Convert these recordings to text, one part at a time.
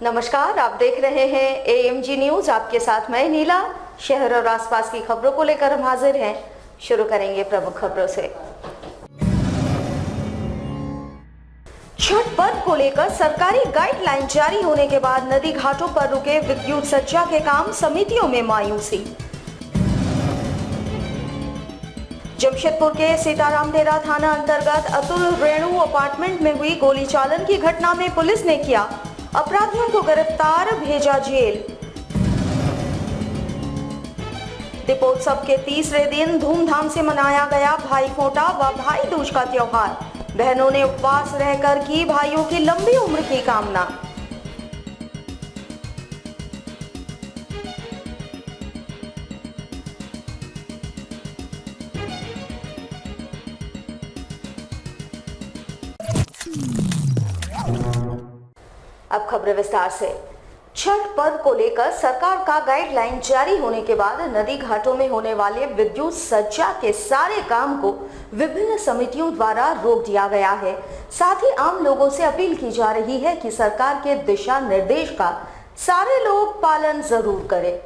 नमस्कार, आप देख रहे हैं AMG न्यूज। आपके साथ मैं नीला। शहर और आसपास की खबरों को लेकर हम हाजिर हैं। शुरू करेंगे प्रमुख खबरों से। छठ पर्व को लेकर सरकारी गाइडलाइन जारी होने के बाद नदी घाटों पर रुके विद्युत सज्जा के काम, समितियों में मायूसी। जमशेदपुर के सीतारामदेरा थाना अंतर्गत अतुल रेणु अपार्टमेंट में हुई गोली चालन की घटना में पुलिस ने किया अपराधियों को गिरफ्तार, भेजा जेल। दीपोत्सव के तीसरे दिन धूमधाम से मनाया गया भाई फोंटा व भाई दूज का त्योहार। बहनों ने उपवास रहकर की भाइयों की लंबी उम्र की कामना। अब खबरें विस्तार से। छठ पर्व को लेकर सरकार का गाइडलाइन जारी होने के बाद नदी घाटों में होने वाले विद्युत सज्जा के सारे काम को विभिन्न समितियों द्वारा रोक दिया गया है। साथ ही आम लोगों से अपील की जा रही है कि सरकार के दिशा निर्देश का सारे लोग पालन जरूर करें।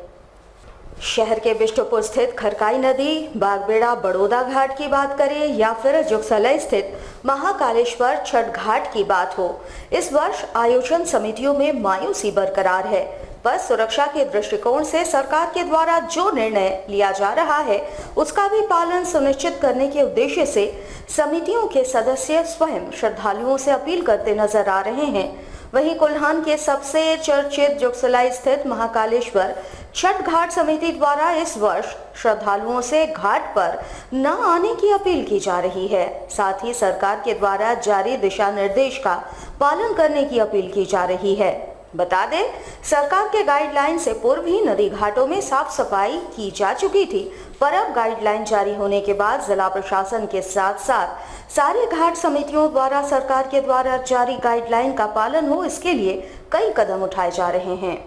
शहर के बिष्टुपुर स्थित खरकाई नदी, बागबेड़ा बड़ौदा घाट की बात करें या फिर जुगसलाई स्थित महाकालेश्वर छठ घाट की बात हो, इस वर्ष आयोजन समितियों में मायूसी बरकरार है। पर सुरक्षा के दृष्टिकोण से सरकार के द्वारा जो निर्णय लिया जा रहा है उसका भी पालन सुनिश्चित करने के उद्देश्य से समितियों के सदस्य स्वयं श्रद्धालुओं से अपील करते नजर आ रहे हैं। वहीं कोल्हान के सबसे चर्चित जुगसलाई स्थित महाकालेश्वर छठ घाट समिति द्वारा इस वर्ष श्रद्धालुओं से घाट पर न आने की अपील की जा रही है। साथ ही सरकार के द्वारा जारी दिशा निर्देश का पालन करने की अपील की जा रही है। बता दें, सरकार के गाइडलाइन से पूर्व ही नदी घाटों में साफ सफाई की जा चुकी थी, पर अब गाइडलाइन जारी होने के बाद जिला प्रशासन के साथ साथ सारे घाट समितियों द्वारा सरकार के द्वारा जारी गाइडलाइन का पालन हो, इसके लिए कई कदम उठाए जा रहे हैं।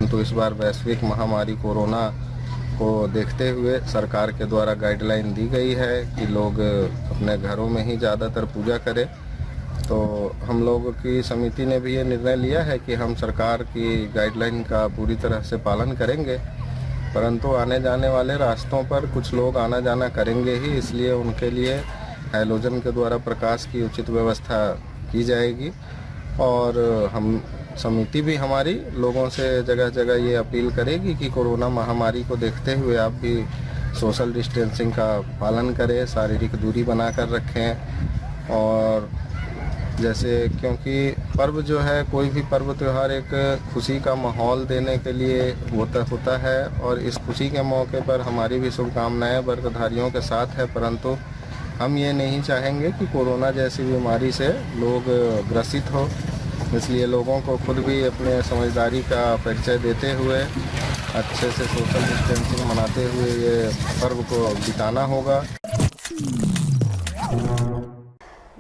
तो इस बार वैश्विक महामारी कोरोना को देखते हुए सरकार के द्वारा गाइडलाइन दी गई है कि लोग अपने घरों में ही ज़्यादातर पूजा करें। तो हम लोगों की समिति ने भी ये निर्णय लिया है कि हम सरकार की गाइडलाइन का पूरी तरह से पालन करेंगे, परंतु आने जाने वाले रास्तों पर कुछ लोग आना जाना करेंगे ही, इसलिए उनके लिए हैलोजन के द्वारा प्रकाश की उचित व्यवस्था की जाएगी। और हम समिति भी हमारी लोगों से जगह जगह ये अपील करेगी कि कोरोना महामारी को देखते हुए आप भी सोशल डिस्टेंसिंग का पालन करें, शारीरिक दूरी बनाकर रखें। और जैसे क्योंकि पर्व जो है, कोई भी पर्व त्यौहार एक खुशी का माहौल देने के लिए होता है और इस खुशी के मौके पर हमारी भी शुभकामनाएं व्रतधारियों के साथ है, परंतु हम ये नहीं चाहेंगे कि कोरोना जैसी बीमारी से लोग ग्रसित हो। इसलिए लोगों को खुद भी अपने समझदारी का परिचय देते हुए अच्छे से सोशल डिस्टेंसिंग मनाते हुए ये पर्व को बिताना होगा।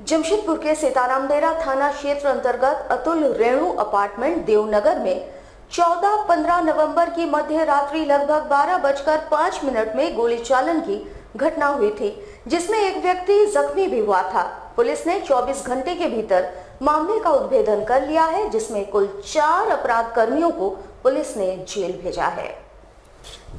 जमशेदपुर के सीतारामदेरा थाना क्षेत्र अंतर्गत अतुल रेणु अपार्टमेंट देवनगर में 14-15 नवंबर की मध्य रात्रि लगभग 12:05 में गोली चालन की घटना हुई थी, जिसमें एक व्यक्ति जख्मी भी हुआ था। पुलिस ने 24 घंटे के भीतर मामले का उद्भेदन कर लिया है, जिसमें कुल 4 अपराध कर्मियों को पुलिस ने जेल भेजा है।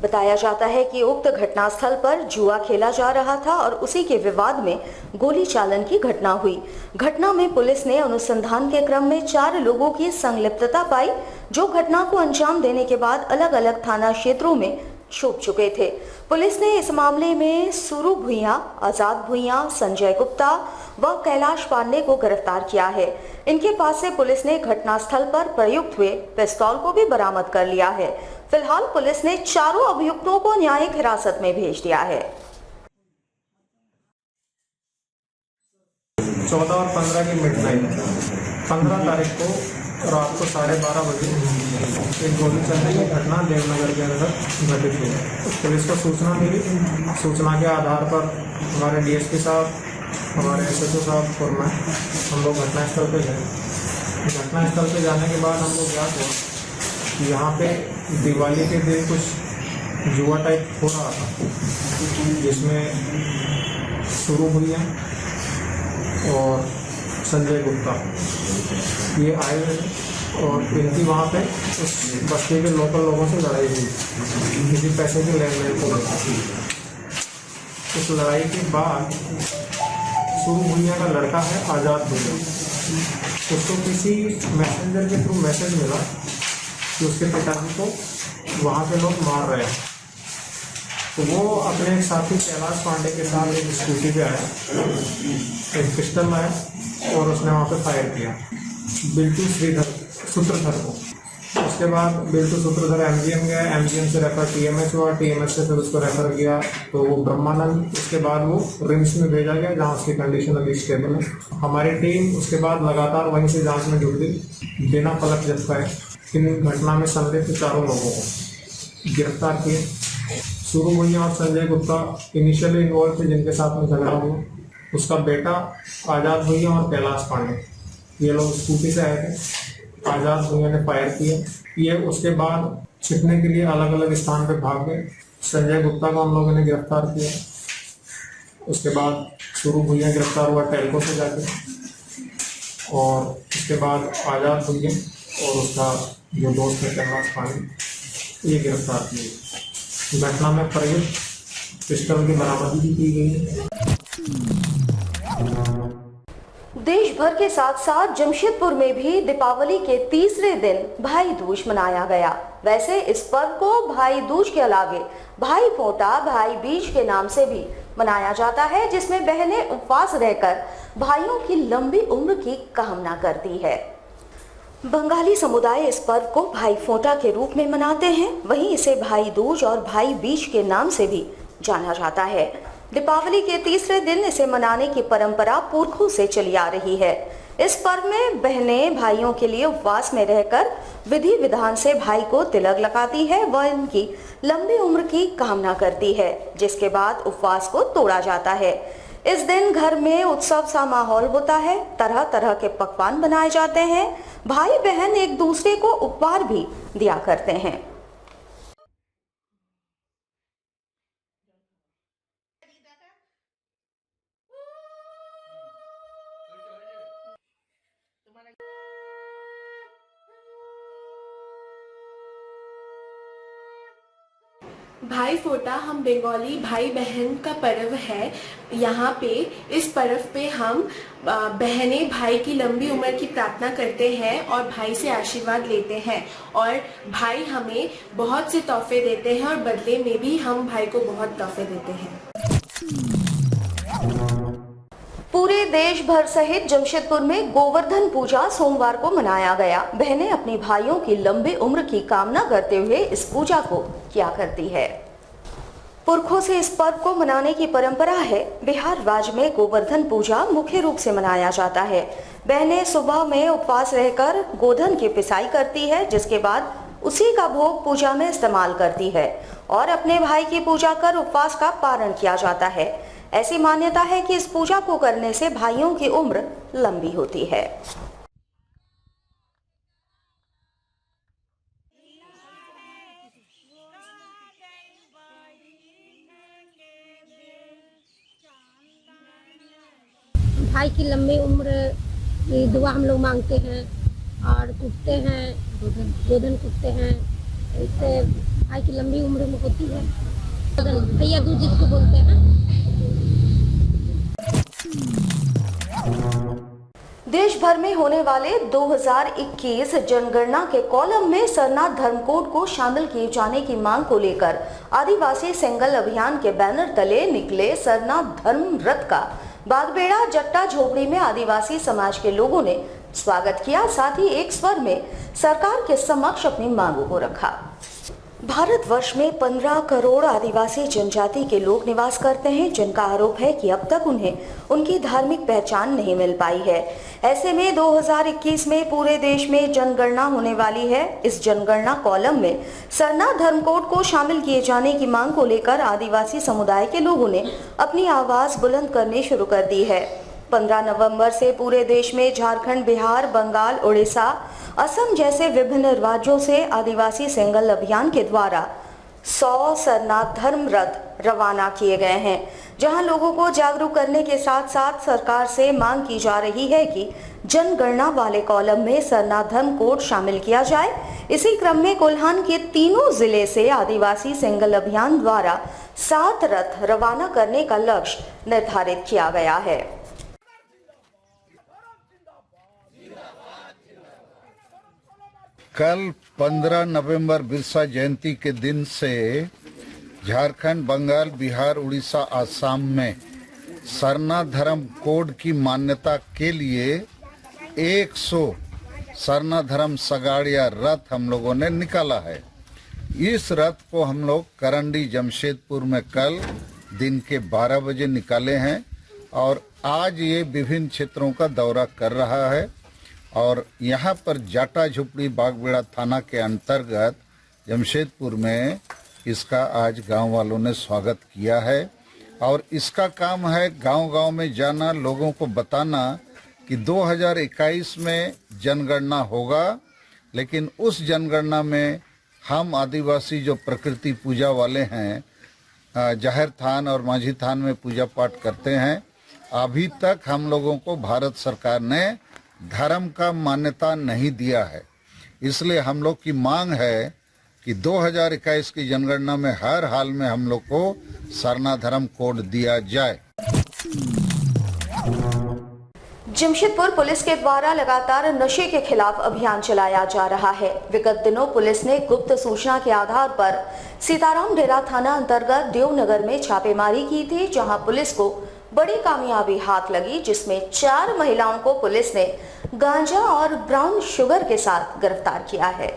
बताया जाता है कि उक्त घटनास्थल पर जुआ खेला जा रहा था और उसी के विवाद में गोली चालन की घटना हुई। घटना में पुलिस ने अनुसंधान के क्रम में 4 लोगों की संलिप्तता पाई, जो घटना को अंजाम देने के बाद अलग अलग थाना क्षेत्रों में छुप चुके थे। पुलिस ने इस मामले में सुरू भुइयां, आजाद भुइयां, संजय गुप्ता व कैलाश पांडे को गिरफ्तार किया है। इनके पास से पुलिस ने घटनास्थल पर प्रयुक्त हुए पिस्तौल को भी बरामद कर लिया है। फिलहाल पुलिस ने चारों अभियुक्तों को न्यायिक हिरासत में भेज दिया है। 14 और 15 की मिडनाइट 15 तारीख को रात को 12:30 बजे एक गोली चलने की घटना देवनगर के अंदर घटित हुई। पुलिस को सूचना मिली। सूचना के आधार पर हमारे डीएसपी साहब, हमारे एसएचओ साहब और मैं हम लोग घटनास्थल पे गए। घटनास्थल पे जाने के बाद हम लोग ज्ञात हुआ कि यहाँ पे दिवाली के दिन कुछ जुआ टाइप हो रहा था, जिसमें शुरू भुइयां और संजय गुप्ता ये आए हुए थे और इनकी वहाँ पे उस बस्ती के लोकल लोगों से लड़ाई हुई किसी पैसे के लेन देन को लेकर। उस लड़ाई के बाद शुरू भुइयां का लड़का है आज़ाद भुइयां, उसको किसी मैसेंजर के थ्रू मैसेज मिला कि उसके पिताजी को वहाँ के लोग मार रहे हैं। तो वो अपने एक साथी कैलाश पांडे के साथ एक स्कूटी पे आया, एक पिस्टल लाया और उसने वहाँ पे फायर किया बिल्टू सूत्रधर को। उसके बाद बिल्टू सूत्रधर एमजीएम गया, एमजीएम से रेफर टीएमएच हुआ, टीएमएच से फिर उसको रेफर किया तो वो ब्रह्मानंद, उसके बाद वो रिम्स में भेजा गया जहाँ उसकी कंडीशन अभी स्टेबल है। हमारी टीम उसके बाद लगातार वहीं से जांच में जुट गई, बिना पलक झपकाए इन घटना में संलिप्त चारों लोगों को गिरफ्तार किए। शुरू भुइयां और संजय गुप्ता इनिशियली इन्वॉल्व थे जिनके साथ में झगड़ा हुआ, उसका बेटा आज़ाद भुइयां और कैलाश पांडे, ये लोग स्कूटी से आए थे। आज़ाद भुइयां ने फायर किया, ये उसके बाद छिपने के लिए अलग अलग स्थान पे भाग गए। संजय गुप्ता को हम लोगों ने गिरफ्तार किया। उसके बाद शुरू भुइयां गिरफ्तार हुआ टेल्को से जाके और उसके बाद आज़ाद भुइयां और उसका जो दोस्त है कैलाश पांडे ये गिरफ्तार किए। घटना में प्रयुक्त पिस्टल की बरामदगी की गई है। देश भर के साथ साथ जमशेदपुर में भी दीपावली के तीसरे दिन भाई दूज मनाया गया। वैसे इस पर्व को भाई दूज के अलावे भाई फोंटा, भाई बीज के नाम से भी मनाया जाता है, जिसमें बहनें उपवास रहकर भाइयों की लंबी उम्र की कामना करती है। बंगाली समुदाय इस पर्व को भाई फोंटा के रूप में मनाते हैं, वहीं इसे भाई दूज और भाई बीज के नाम से भी जाना जाता है। दीपावली के तीसरे दिन इसे मनाने की परंपरा पुरखों से चली आ रही है। इस पर्व में बहनें भाइयों के लिए उपवास में रहकर विधि विधान से भाई को तिलक लगाती है व इनकी लंबी उम्र की कामना करती है, जिसके बाद उपवास को तोड़ा जाता है। इस दिन घर में उत्सव सा माहौल होता है, तरह तरह के पकवान बनाए जाते हैं, भाई बहन एक दूसरे को उपहार भी दिया करते हैं। भाई फोटा हम बंगाली भाई बहन का पर्व है। यहाँ पे इस पर्व पे हम बहनें भाई की लंबी उम्र की प्रार्थना करते हैं और भाई से आशीर्वाद लेते हैं और भाई हमें बहुत से तोहफे देते हैं और बदले में भी हम भाई को बहुत तोहफे देते हैं। पूरे देश भर सहित जमशेदपुर में गोवर्धन पूजा सोमवार को मनाया गया। बहनें अपने भाइयों की लंबी उम्र की कामना करते हुए इस पूजा को किया करती है। पुरखों से इस पर्व को मनाने की परंपरा है। बिहार राज्य में गोवर्धन पूजा मुख्य रूप से मनाया जाता है। बहनें सुबह में उपवास रहकर गोधन की पिसाई करती है, जिसके बाद उसी का भोग पूजा में इस्तेमाल करती है और अपने भाई की पूजा कर उपवास का पारण किया जाता है। ऐसी मान्यता है कि इस पूजा को करने से भाइयों की उम्र लंबी होती है। भाई की लंबी उम्र की दुआ हम लोग मांगते हैं और कुटते हैं, गोधन कुटते हैं। इससे भाई की लंबी उम्र में होती है। भैया दूज जिसको बोलते हैं। देश भर में होने वाले 2021 जनगणना के कॉलम में सरना धर्मकोड को शामिल किए जाने की मांग को लेकर आदिवासी सेंगल अभियान के बैनर तले निकले सरना धर्म रथ का बागबेड़ा जट्टा झोपड़ी में आदिवासी समाज के लोगों ने स्वागत किया। साथ ही एक स्वर में सरकार के समक्ष अपनी मांगों को रखा। भारतवर्ष में 15 करोड़ आदिवासी जनजाति के लोग निवास करते हैं, जिनका आरोप है कि अब तक उन्हें उनकी धार्मिक पहचान नहीं मिल पाई है। ऐसे में 2021 में पूरे देश में जनगणना होने वाली है। इस जनगणना कॉलम में सरना धर्मकोड को शामिल किए जाने की मांग को लेकर आदिवासी समुदाय के लोगों ने अपनी आवाज बुलंद करनी शुरू कर दी है। 15 नवंबर से पूरे देश में झारखंड, बिहार, बंगाल, उड़ीसा, असम जैसे विभिन्न राज्यों से आदिवासी सेंगल अभियान के द्वारा 100 सरना धर्म रथ रवाना किए गए हैं, जहां लोगों को जागरूक करने के साथ साथ सरकार से मांग की जा रही है कि जनगणना वाले कॉलम में सरना धर्म कोड शामिल किया जाए। इसी क्रम में कोल्हान के तीनों जिले से आदिवासी सिंगल अभियान द्वारा 7 रथ रवाना करने का लक्ष्य निर्धारित किया गया है। कल 15 नवंबर बिरसा जयंती के दिन से झारखंड, बंगाल, बिहार, उड़ीसा, असम में सरना धर्म कोड की मान्यता के लिए 100 सरना धर्म सगाड़ या रथ हम लोगों ने निकाला है। इस रथ को हम लोग करंडी जमशेदपुर में कल दिन के 12 बजे निकाले हैं और आज ये विभिन्न क्षेत्रों का दौरा कर रहा है और यहाँ पर जाटा झुपड़ी बागबेड़ा थाना के अंतर्गत जमशेदपुर में इसका आज गांव वालों ने स्वागत किया है और इसका काम है गांव-गांव में जाना, लोगों को बताना कि 2021 में जनगणना होगा, लेकिन उस जनगणना में हम आदिवासी जो प्रकृति पूजा वाले हैं, जाहिर थान और माझी थान में पूजा पाठ करते हैं, अभी तक हम लोगों को भारत सरकार ने धर्म का मान्यता नहीं दिया है। इसलिए हम लोग की मांग है कि 2021 की जनगणना में हर हाल में हम लोग को सरना धर्म कोड दिया जाए। जमशेदपुर पुलिस के द्वारा लगातार नशे के खिलाफ अभियान चलाया जा रहा है। विगत दिनों पुलिस ने गुप्त सूचना के आधार पर सीताराम डेरा थाना अंतर्गत देवनगर में छापेमारी की थी, जहां पुलिस को बड़ी कामयाबी हाथ लगी, जिसमें 4 महिलाओं को पुलिस ने गांजा और ब्राउन शुगर के साथ गिरफ्तार किया है।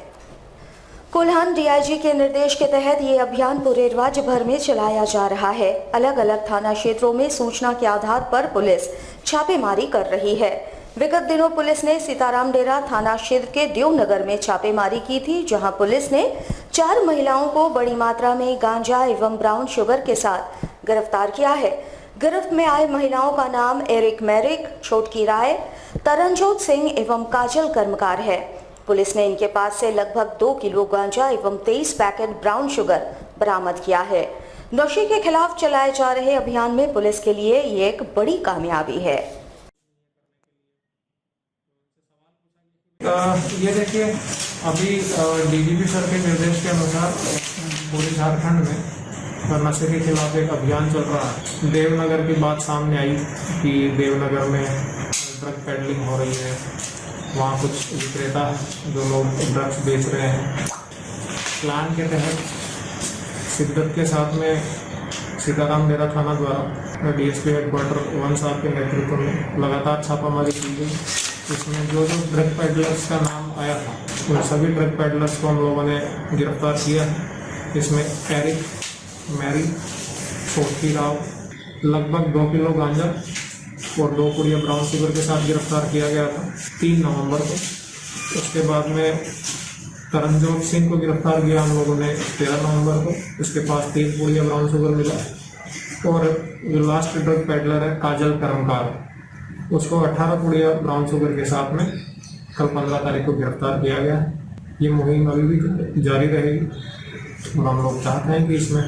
कोल्हान डीआईजी के निर्देश के तहत ये अभियान पूरे राज्य भर में चलाया जा रहा है। अलग अलग थाना क्षेत्रों में सूचना के आधार पर पुलिस छापेमारी कर रही है। विगत दिनों पुलिस ने सीताराम डेरा थाना क्षेत्र के देवनगर में छापेमारी की थी, जहां पुलिस ने 4 महिलाओं को बड़ी मात्रा में गांजा एवं ब्राउन शुगर के साथ गिरफ्तार किया है। गिरफ्त में आए महिलाओं का नाम एरिक मैरिक, छोटकी राय, तरनजोत सिंह एवं काजल कर्मकार है। पुलिस ने इनके पास से लगभग 2 किलो गांजा एवं 23 पैकेट ब्राउन शुगर बरामद किया है। नशे के खिलाफ चलाए जा रहे अभियान में पुलिस के लिए ये एक बड़ी कामयाबी है। ये देखिए, अभी डीजीपी सर के निर्देश के अनुसार पूरे झारखंड में नशे के खिलाफ एक अभियान चल रहा है। देवनगर की बात सामने आई कि देवनगर में ड्रग पेडलिंग हो रही है, वहाँ कुछ विक्रेता जो लोग ड्रग्स बेच रहे हैं। प्लान के तहत शिद्दत के साथ में सीताराम डेरा थाना द्वारा डीएसपी हेडक्वार्टर 1 साहब के नेतृत्व में लगातार छापामारी की गई। इसमें जो ड्रग पेडलर्स का नाम आया था, उन सभी ड्रग पेडलर्स को हम लोगों ने गिरफ्तार किया है। इसमें एरिक मैरी, छोटकी राव, लगभग 2 किलो गांजा और 2 पुड़िया ब्राउन शुगर के साथ गिरफ्तार किया गया था 3 नवंबर को। उसके बाद में तरनजोत सिंह को गिरफ्तार किया हम लोगों ने 13 नवंबर को। उसके पास 3 पुड़िया ब्राउन शुगर मिला। और जो लास्ट ड्रग पेडलर है काजल कर्मकार, उसको 18 पुड़िया ब्राउन शुगर के साथ में कल 15 तारीख को गिरफ्तार किया गया। ये मुहिम अभी भी जारी रहेगी और हम लोग चाहते हैं कि इसमें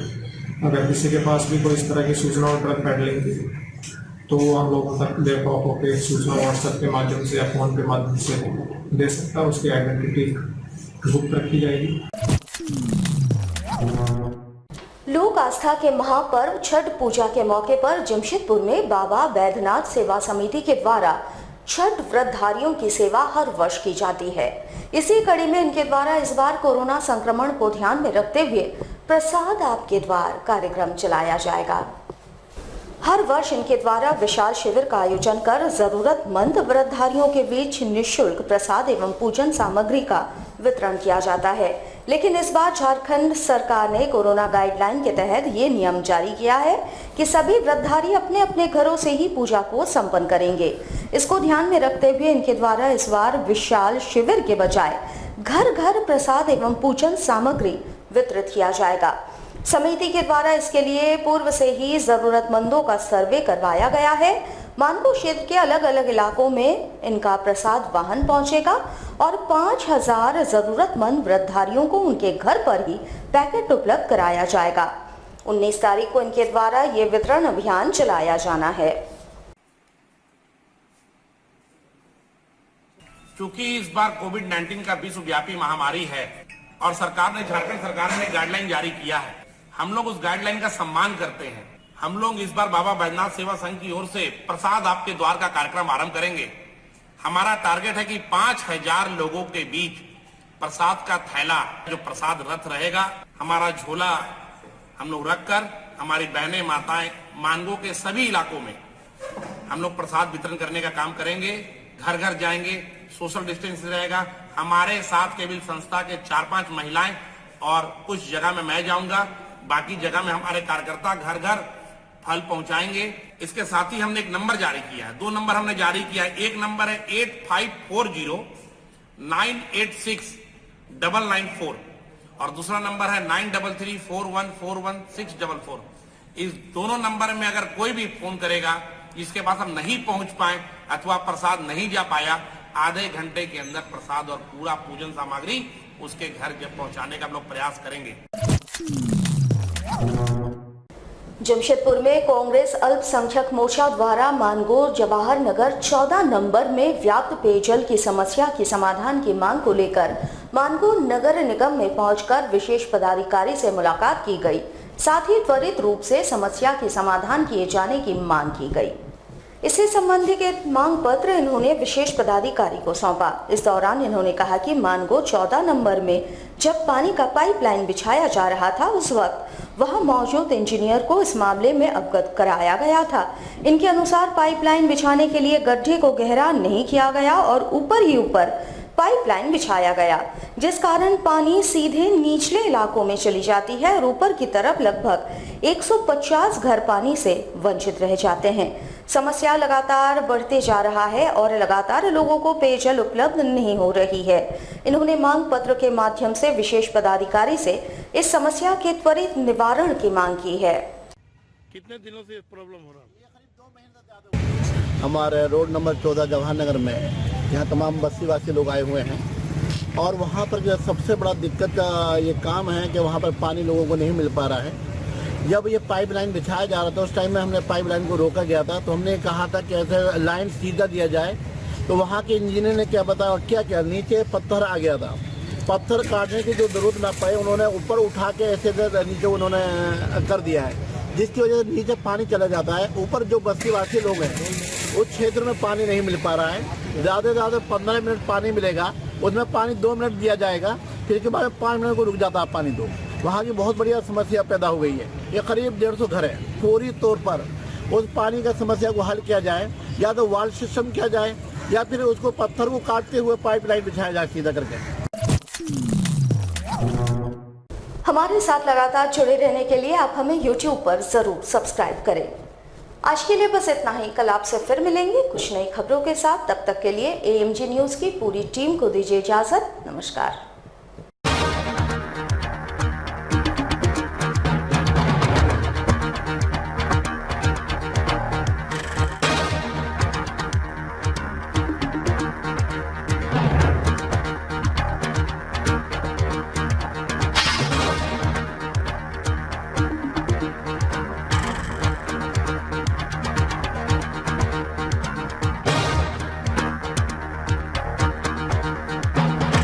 अगर किसी के पास भी कोई इस तरह की सूचना हो ड्रग पेडलिंग की, तो वो हम लोगों तक बेखौफ होकर सूचना व्हाट्सएप के माध्यम से या फोन के माध्यम से दे सकता है। उसकी आइडेंटिटी गुप्त रखी जाएगी। लोक आस्था के महापर्व छठ पूजा के मौके पर जमशेदपुर में बाबा बैद्यनाथ सेवा समिति के द्वारा छठ व्रतधारियों की सेवा हर वर्ष की जाती है। इसी कड़ी में इनके द्वारा इस बार कोरोना संक्रमण को ध्यान में रखते हुए प्रसाद आपके द्वार कार्यक्रम चलाया जाएगा। हर वर्ष इनके द्वारा विशाल शिविर का आयोजन कर जरूरतमंद व्रतधारियों के बीच निःशुल्क प्रसाद एवं पूजन सामग्री का वितरण किया जाता है। लेकिन इस बार झारखंड सरकार ने कोरोना गाइडलाइन के तहत ये नियम जारी किया है कि सभी व्रतधारी अपने अपने घरों से ही पूजा को संपन्न करेंगे। इसको ध्यान में रखते हुए इनके द्वारा इस बार विशाल शिविर के बजाय घर घर प्रसाद एवं पूजन सामग्री वितरित किया जाएगा। समिति के द्वारा इसके लिए पूर्व से ही जरूरतमंदों का सर्वे करवाया गया है मानगो क्षेत्र के अलग अलग इलाकों में इनका प्रसाद वाहन पहुंचेगा और 5000 जरूरतमंद व्रतधारियों को उनके घर पर ही पैकेट उपलब्ध कराया जाएगा। 19 तारीख को इनके द्वारा ये वितरण अभियान चलाया जाना है। क्योंकि इस बार कोविड-19 का विश्वव्यापी महामारी है और झारखंड सरकार ने गाइडलाइन जारी किया है, हम लोग उस गाइडलाइन का सम्मान करते हैं। हम लोग इस बार बाबा बैजनाथ सेवा संघ की ओर से प्रसाद आपके द्वार का कार्यक्रम आरंभ करेंगे। हमारा टारगेट है कि 5000 लोगों के बीच प्रसाद का थैला, जो प्रसाद रथ रहेगा, हमारा झोला हम लोग रखकर हमारी बहनें माताएं मानगो के सभी इलाकों में हम लोग प्रसाद वितरण करने का काम करेंगे। घर घर जाएंगे, सोशल डिस्टेंस रहेगा। हमारे साथ केवल संस्था के 4-5 महिलाएं और कुछ जगह में मैं जाऊंगा, बाकी जगह में हमारे कार्यकर्ता घर घर फल पहुंचाएंगे। इसके साथ ही हमने एक नंबर जारी किया है, 2 नंबर हमने जारी किया है। एक नंबर है 8540986994 और दूसरा नंबर है 9334141644। इस दोनों नंबर में अगर कोई भी फोन करेगा जिसके पास हम नहीं पहुंच पाए अथवा प्रसाद नहीं जा पाया, आधे घंटे के अंदर प्रसाद और पूरा पूजन सामग्री उसके घर पहुंचाने का हम लोग प्रयास करेंगे। जमशेदपुर में कांग्रेस अल्पसंख्यक मोर्चा द्वारा मानगो जवाहर नगर 14 नंबर में व्याप्त पेयजल की समस्या के समाधान की मांग को लेकर मानगो नगर निगम में पहुंचकर विशेष पदाधिकारी से मुलाकात की गई। साथ ही त्वरित रूप से समस्या के समाधान किए जाने की मांग की गई। इससे संबंधित एक मांग पत्र इन्होंने विशेष पदाधिकारी को सौंपा। इस दौरान इन्होंने कहा कि मानगो 14 नंबर में जब पानी का पाइपलाइन बिछाया जा रहा था, उस वक्त वहां मौजूद इंजीनियर को इस मामले में अवगत कराया गया था। इनके अनुसार पाइपलाइन बिछाने के लिए गड्ढे को गहरा नहीं किया गया और ऊपर ही ऊपर पाइपलाइन बिछाया गया, जिस कारण पानी सीधे निचले इलाकों में चली जाती है और ऊपर की तरफ लगभग 150 घर पानी से वंचित रह जाते हैं। समस्या लगातार बढ़ते जा रहा है और लगातार लोगों को पेयजल उपलब्ध नहीं हो रही है। इन्होंने मांग पत्र के माध्यम से विशेष पदाधिकारी से इस समस्या के त्वरित निवारण की मांग की है। कितने दिनों से प्रॉब्लम हो रहा है? हमारे रोड नंबर 14 जवाहर नगर में यहाँ तमाम बस्तीवासी लोग आए हुए हैं और वहाँ पर जो सबसे बड़ा दिक्कत का ये काम है कि वहाँ पर पानी लोगों को नहीं मिल पा रहा है। जब ये पाइपलाइन बिछाया जा रहा था उस टाइम में हमने पाइपलाइन को रोका गया था, तो हमने कहा था कि ऐसे लाइन सीधा दिया जाए। तो वहाँ के इंजीनियर ने क्या बताया और क्या नीचे पत्थर आ गया था। पत्थर काटने की जो जरूरत ना पड़े उन्होंने ऊपर उठा के ऐसे नीचे उन्होंने कर दिया है, जिसकी वजह से नीचे पानी चला जाता है। ऊपर जो बस्तीवासी लोग हैं उस क्षेत्र में पानी नहीं मिल पा रहा है। ज़्यादा से ज़्यादा 15 मिनट पानी मिलेगा, उसमें पानी 2 मिनट दिया जाएगा, फिर के बाद 5 मिनट को रुक जाता है पानी। दो वहाँ की बहुत बढ़िया समस्या पैदा हो गई है। ये करीब 150 घर है। पूरी तौर पर उस पानी का समस्या को हल किया जाए, या तो वाल सिस्टम किया जाए या फिर उसको पत्थर को काटते हुए पाइपलाइन बिछाया जाए सीधा करके। हमारे साथ लगातार जुड़े रहने के लिए आप हमें YouTube पर जरूर सब्सक्राइब करें। आज के लिए बस इतना ही। कल आपसे फिर मिलेंगे कुछ नई खबरों के साथ। तब तक के लिए AMG न्यूज की पूरी टीम को दीजिए इजाजत। नमस्कार।